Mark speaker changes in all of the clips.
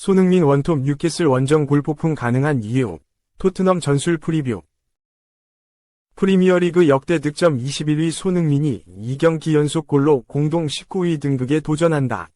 Speaker 1: 손흥민 원톱 뉴캐슬 원정 골 폭풍 가능한 이유. 토트넘 전술 프리뷰. 프리미어리그 역대 득점 21위 손흥민이 2경기 연속 골로 공동 19위 등극에 도전한다.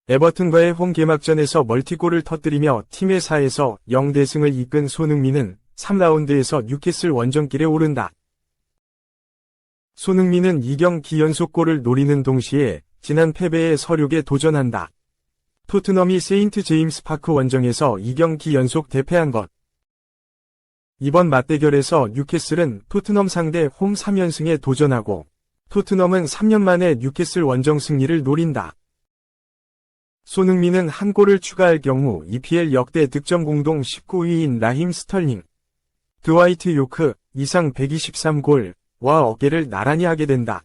Speaker 1: 에버튼과의 홈 개막전에서 멀티골을 터뜨리며 팀의 4에서 0대승을 이끈 손흥민은 3라운드에서 뉴캐슬 원정길에 오른다. 손흥민은 2경기 연속골을 노리는 동시에 지난 패배의 서륙에 도전한다. 토트넘이 세인트 제임스 파크 원정에서 2경기 연속 대패한 것. 이번 맞대결에서 뉴캐슬은 토트넘 상대 홈 3연승에 도전하고 토트넘은 3년 만에 뉴캐슬 원정 승리를 노린다. 손흥민은 한 골을 추가할 경우 EPL 역대 득점 공동 19위인 라힘 스털링, 드와이트 요크 이상 123골과 어깨를 나란히 하게 된다.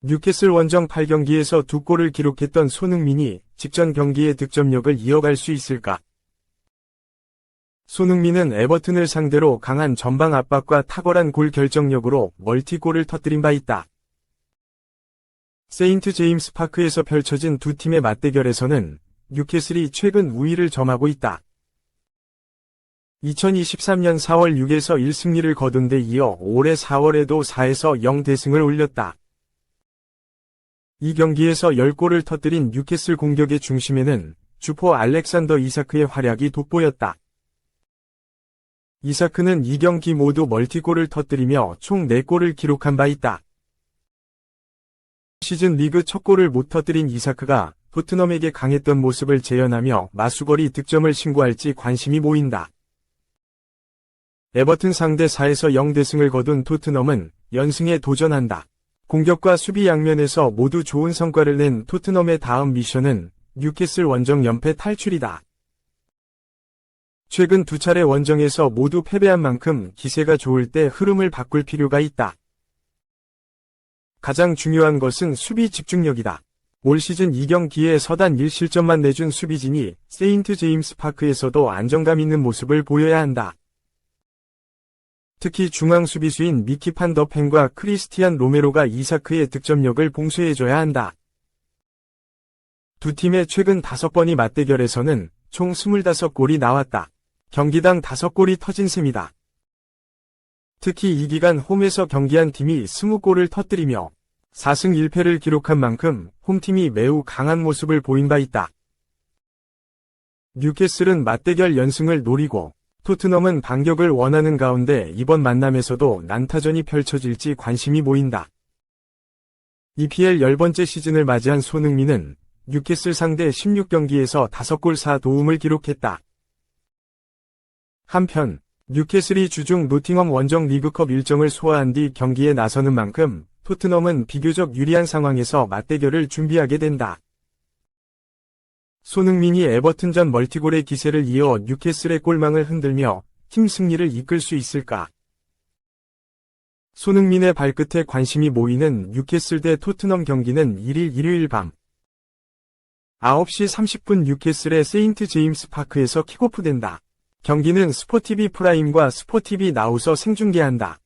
Speaker 1: 뉴캐슬 원정 8경기에서 2골을 기록했던 손흥민이 직전 경기의 득점력을 이어갈 수 있을까? 손흥민은 에버튼을 상대로 강한 전방 압박과 탁월한 골 결정력으로 멀티골을 터뜨린 바 있다. 세인트 제임스 파크에서 펼쳐진 두 팀의 맞대결에서는 뉴캐슬이 최근 우위를 점하고 있다. 2023년 4월 6에서 1승리를 거둔 데 이어 올해 4월에도 4에서 0대승을 올렸다. 이 경기에서 10골을 터뜨린 뉴캐슬 공격의 중심에는 주포 알렉산더 이사크의 활약이 돋보였다. 이사크는 2경기 모두 멀티골을 터뜨리며 총 4골을 기록한 바 있다. 시즌 리그 첫 골을 못 터뜨린 이사크가 토트넘에게 강했던 모습을 재현하며 마수거리 득점을 신고할지 관심이 모인다. 에버튼 상대 4에서 0대승을 거둔 토트넘은 연승에 도전한다. 공격과 수비 양면에서 모두 좋은 성과를 낸 토트넘의 다음 미션은 뉴캐슬 원정 연패 탈출이다. 최근 두 차례 원정에서 모두 패배한 만큼 기세가 좋을 때 흐름을 바꿀 필요가 있다. 가장 중요한 것은 수비 집중력이다. 올 시즌 2경기에 서단 1실점만 내준 수비진이 세인트 제임스 파크에서도 안정감 있는 모습을 보여야 한다. 특히 중앙 수비수인 미키 판 더 펜과 크리스티안 로메로가 이사크의 득점력을 봉쇄해줘야 한다. 두 팀의 최근 5번의 맞대결에서는 총 25골이 나왔다. 경기당 5골이 터진 셈이다. 특히 이 기간 홈에서 경기한 팀이 20골을 터뜨리며 4승 1패를 기록한 만큼 홈팀이 매우 강한 모습을 보인 바 있다. 뉴캐슬은 맞대결 연승을 노리고 토트넘은 반격을 원하는 가운데 이번 만남에서도 난타전이 펼쳐질지 관심이 모인다. EPL 10번째 시즌을 맞이한 손흥민은 뉴캐슬 상대 16경기에서 5골 4도움을 기록했다. 한편 뉴캐슬이 주중 노팅엄 원정 리그컵 일정을 소화한 뒤 경기에 나서는 만큼 토트넘은 비교적 유리한 상황에서 맞대결을 준비하게 된다. 손흥민이 에버튼전 멀티골의 기세를 이어 뉴캐슬의 골망을 흔들며 팀 승리를 이끌 수 있을까? 손흥민의 발끝에 관심이 모이는 뉴캐슬 대 토트넘 경기는 1일 일요일 밤 9시 30분 뉴캐슬의 세인트 제임스 파크에서 킥오프된다. 경기는 스포티비 프라임과 스포티비 나우서 생중계한다.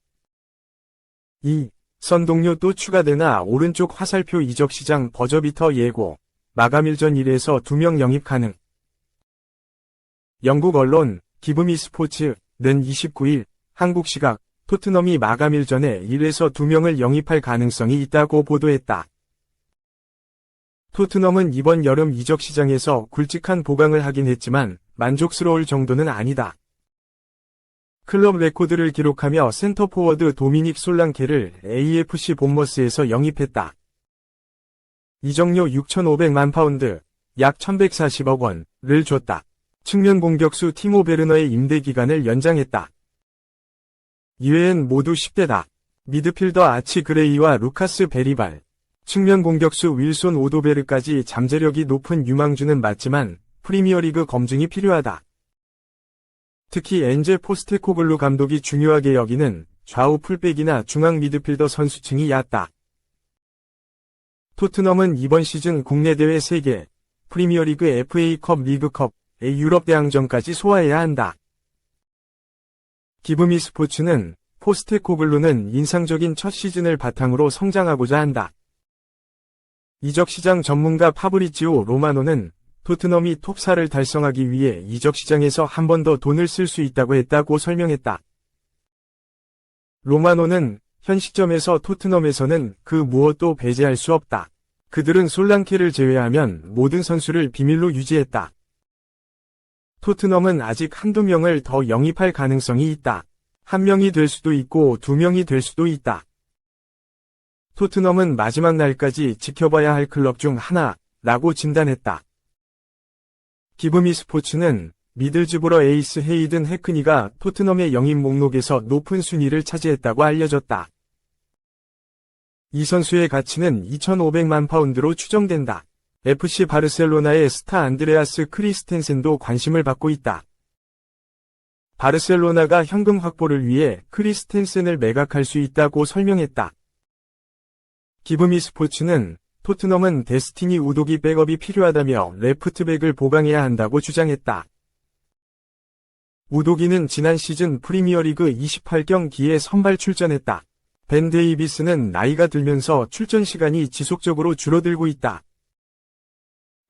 Speaker 1: 2. 선동료 또 추가되나 오른쪽 화살표 이적시장 버저비터 예고. 마감일전 1에서 2명 영입 가능. 영국 언론 기브미 스포츠는 29일 한국 시각 토트넘이 마감일 전에 1에서 2명을 영입할 가능성이 있다고 보도했다. 토트넘은 이번 여름 이적 시장에서 굵직한 보강을 하긴 했지만 만족스러울 정도는 아니다. 클럽 레코드를 기록하며 센터포워드 도미닉 솔랑케를 AFC 본머스에서 영입했다. 이적료 6,500만 파운드, 약 1,140억 원을 줬다. 측면 공격수 티모 베르너의 임대 기간을 연장했다. 이외엔 모두 10대다. 미드필더 아치 그레이와 루카스 베리발, 측면 공격수 윌손 오도베르까지 잠재력이 높은 유망주는 맞지만 프리미어리그 검증이 필요하다. 특히 엔제 포스테코글루 감독이 중요하게 여기는 좌우 풀백이나 중앙 미드필더 선수층이 얕다. 토트넘은 이번 시즌 국내 대회 3개, 프리미어리그 FA컵 리그컵의 유럽 대항전까지 소화해야 한다. 기브미 스포츠는 포스테코글루는 인상적인 첫 시즌을 바탕으로 성장하고자 한다. 이적시장 전문가 파브리지오 로마노는 토트넘이 톱4를 달성하기 위해 이적시장에서 한 번 더 돈을 쓸 수 있다고 했다고 설명했다. 로마노는 현 시점에서 토트넘에서는 그 무엇도 배제할 수 없다. 그들은 솔랑케를 제외하면 모든 선수를 비밀로 유지했다. 토트넘은 아직 한두 명을 더 영입할 가능성이 있다. 한 명이 될 수도 있고 두 명이 될 수도 있다. 토트넘은 마지막 날까지 지켜봐야 할 클럽 중 하나라고 진단했다. 기브미 스포츠는 미들즈브러 에이스 헤이든 해크니가 토트넘의 영입 목록에서 높은 순위를 차지했다고 알려졌다. 이 선수의 가치는 2,500만 파운드로 추정된다. FC 바르셀로나의 스타 안드레아스 크리스텐센도 관심을 받고 있다. 바르셀로나가 현금 확보를 위해 크리스텐센을 매각할 수 있다고 설명했다. 기브미 스포츠는 토트넘은 데스티니 우도기 백업이 필요하다며 레프트백을 보강해야 한다고 주장했다. 우도기는 지난 시즌 프리미어리그 28경기에 선발 출전했다. 벤 데이비스는 나이가 들면서 출전 시간이 지속적으로 줄어들고 있다.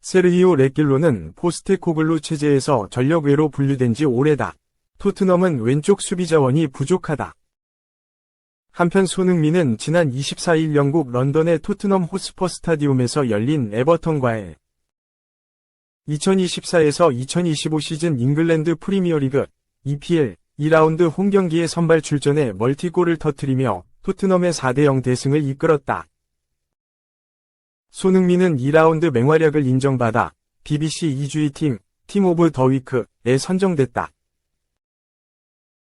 Speaker 1: 세르히오 레길로는 포스테코글루 체제에서 전력외로 분류된 지 오래다. 토트넘은 왼쪽 수비 자원이 부족하다. 한편 손흥민은 지난 24일 영국 런던의 토트넘 호스퍼 스타디움에서 열린 에버턴과의 2024에서 2025 시즌 잉글랜드 프리미어리그 EPL 2라운드 홈경기에 선발 출전해 멀티골을 터뜨리며 토트넘의 4대0 대승을 이끌었다. 손흥민은 2라운드 맹활약을 인정받아 BBC 2주의 팀 오브 더 위크에 선정됐다.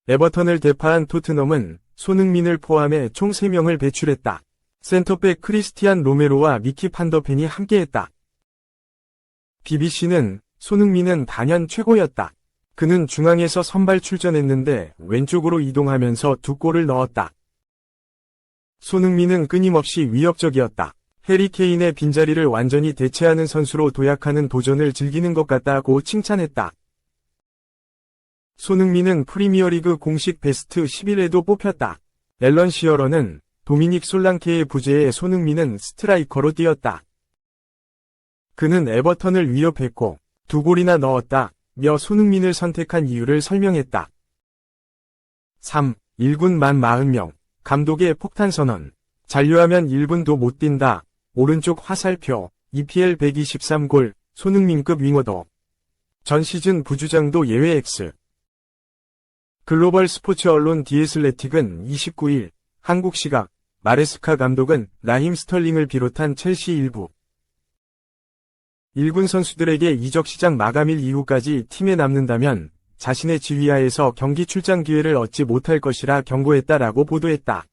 Speaker 1: 에버턴을 대파한 토트넘은 손흥민을 포함해 총 3명을 배출했다. 센터백 크리스티안 로메로와 미키 판더펜이 함께했다. BBC는 손흥민은 단연 최고였다. 그는 중앙에서 선발 출전했는데 왼쪽으로 이동하면서 2골을 넣었다. 손흥민은 끊임없이 위협적이었다. 해리 케인의 빈자리를 완전히 대체하는 선수로 도약하는 도전을 즐기는 것 같다고 칭찬했다. 손흥민은 프리미어리그 공식 베스트 11에도 뽑혔다. 앨런 시어러는 도미닉 솔랑케의 부재에 손흥민은 스트라이커로 뛰었다. 그는 에버턴을 위협했고 2골이나 넣었다며 손흥민을 선택한 이유를 설명했다. 3. 1군만 40명. 감독의 폭탄 선언. 잔류하면 1분도 못 뛴다. 오른쪽 화살표. EPL 123골. 손흥민급 윙어더. 전 시즌 부주장도 예외 X. 글로벌 스포츠 언론 디애슬레틱은 29일 한국 시각 마레스카 감독은 라힘 스털링을 비롯한 첼시 일부 1군 선수들에게 이적 시장 마감일 이후까지 팀에 남는다면 자신의 지휘하에서 경기 출장 기회를 얻지 못할 것이라 경고했다라고 보도했다.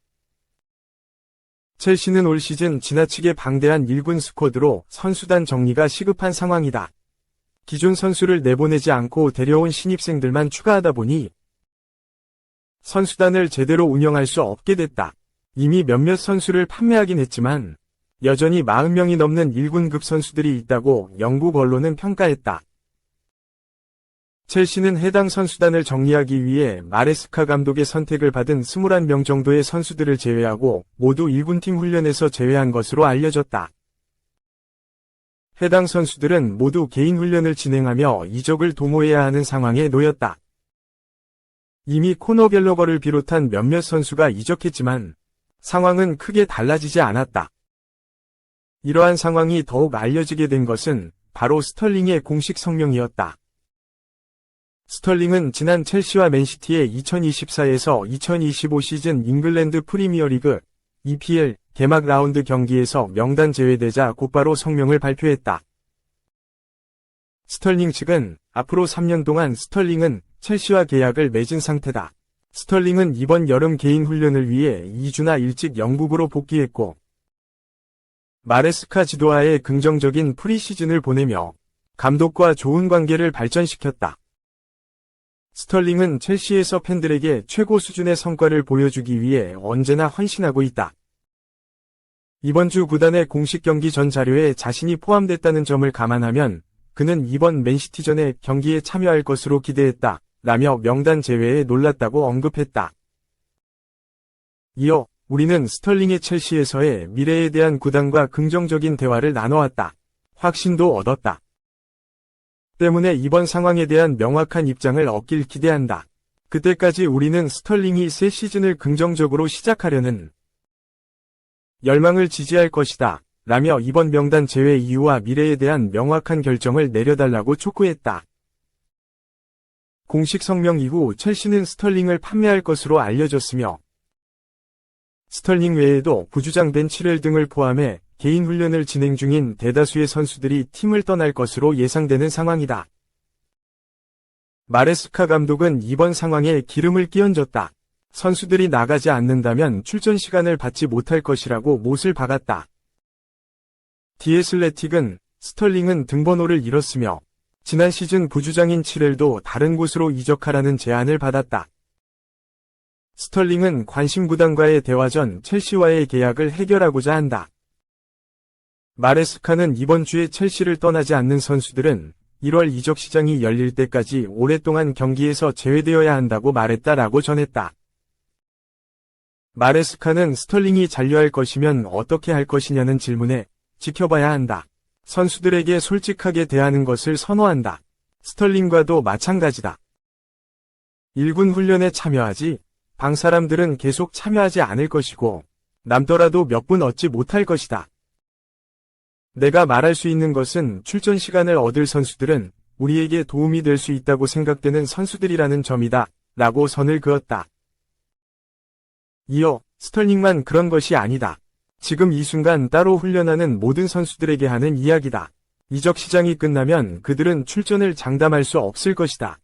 Speaker 1: 첼시는 올 시즌 지나치게 방대한 1군 스쿼드로 선수단 정리가 시급한 상황이다. 기존 선수를 내보내지 않고 데려온 신입생들만 추가하다 보니 선수단을 제대로 운영할 수 없게 됐다. 이미 몇몇 선수를 판매하긴 했지만 여전히 40명이 넘는 1군급 선수들이 있다고 영국 언론은 평가했다. 첼시는 해당 선수단을 정리하기 위해 마레스카 감독의 선택을 받은 21명 정도의 선수들을 제외하고 모두 1군팀 훈련에서 제외한 것으로 알려졌다. 해당 선수들은 모두 개인 훈련을 진행하며 이적을 도모해야 하는 상황에 놓였다. 이미 코너 갤러거를 비롯한 몇몇 선수가 이적했지만 상황은 크게 달라지지 않았다. 이러한 상황이 더욱 알려지게 된 것은 바로 스털링의 공식 성명이었다. 스털링은 지난 첼시와 맨시티의 2024에서 2025 시즌 잉글랜드 프리미어리그 EPL 개막 라운드 경기에서 명단 제외되자 곧바로 성명을 발표했다. 스털링 측은 앞으로 3년 동안 스털링은 첼시와 계약을 맺은 상태다. 스털링은 이번 여름 개인 훈련을 위해 2주나 일찍 영국으로 복귀했고 마레스카 지도하에 긍정적인 프리시즌을 보내며 감독과 좋은 관계를 발전시켰다. 스털링은 첼시에서 팬들에게 최고 수준의 성과를 보여주기 위해 언제나 헌신하고 있다. 이번 주 구단의 공식 경기 전 자료에 자신이 포함됐다는 점을 감안하면 그는 이번 맨시티전의 경기에 참여할 것으로 기대했다. 라며 명단 제외에 놀랐다고 언급했다. 이어 우리는 스털링의 첼시에서의 미래에 대한 구단과 긍정적인 대화를 나눠왔다. 확신도 얻었다. 때문에 이번 상황에 대한 명확한 입장을 얻길 기대한다. 그때까지 우리는 스털링이 새 시즌을 긍정적으로 시작하려는 열망을 지지할 것이다. 라며 이번 명단 제외 이유와 미래에 대한 명확한 결정을 내려달라고 촉구했다. 공식 성명 이후 첼시는 스털링을 판매할 것으로 알려졌으며 스털링 외에도 부주장 벤 치렐 등을 포함해 개인 훈련을 진행 중인 대다수의 선수들이 팀을 떠날 것으로 예상되는 상황이다. 마레스카 감독은 이번 상황에 기름을 끼얹었다. 선수들이 나가지 않는다면 출전 시간을 받지 못할 것이라고 못을 박았다. 디애슬레틱은 스털링은 등번호를 잃었으며 지난 시즌 부주장인 치렐도 다른 곳으로 이적하라는 제안을 받았다. 스털링은 관심 구단과의 대화 전 첼시와의 계약을 해결하고자 한다. 마레스카는 이번 주에 첼시를 떠나지 않는 선수들은 1월 이적 시장이 열릴 때까지 오랫동안 경기에서 제외되어야 한다고 말했다라고 전했다. 마레스카는 스털링이 잔류할 것이면 어떻게 할 것이냐는 질문에 지켜봐야 한다. 선수들에게 솔직하게 대하는 것을 선호한다. 스털링과도 마찬가지다. 1군 훈련에 참여하지, 방 사람들은 계속 참여하지 않을 것이고, 남더라도 몇 분 얻지 못할 것이다. 내가 말할 수 있는 것은 출전 시간을 얻을 선수들은 우리에게 도움이 될 수 있다고 생각되는 선수들이라는 점이다. 라고 선을 그었다. 이어 스털링만 그런 것이 아니다. 지금 이 순간 따로 훈련하는 모든 선수들에게 하는 이야기다. 이적 시장이 끝나면 그들은 출전을 장담할 수 없을 것이다.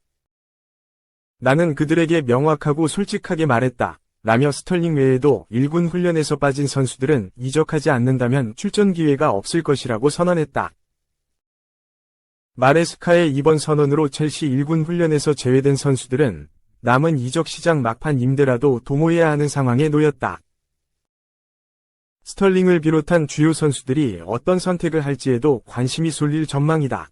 Speaker 1: 나는 그들에게 명확하고 솔직하게 말했다. 라며 스털링 외에도 1군 훈련에서 빠진 선수들은 이적하지 않는다면 출전 기회가 없을 것이라고 선언했다. 마레스카의 이번 선언으로 첼시 1군 훈련에서 제외된 선수들은 남은 이적 시장 막판 임대라도 도모해야 하는 상황에 놓였다. 스털링을 비롯한 주요 선수들이 어떤 선택을 할지에도 관심이 쏠릴 전망이다.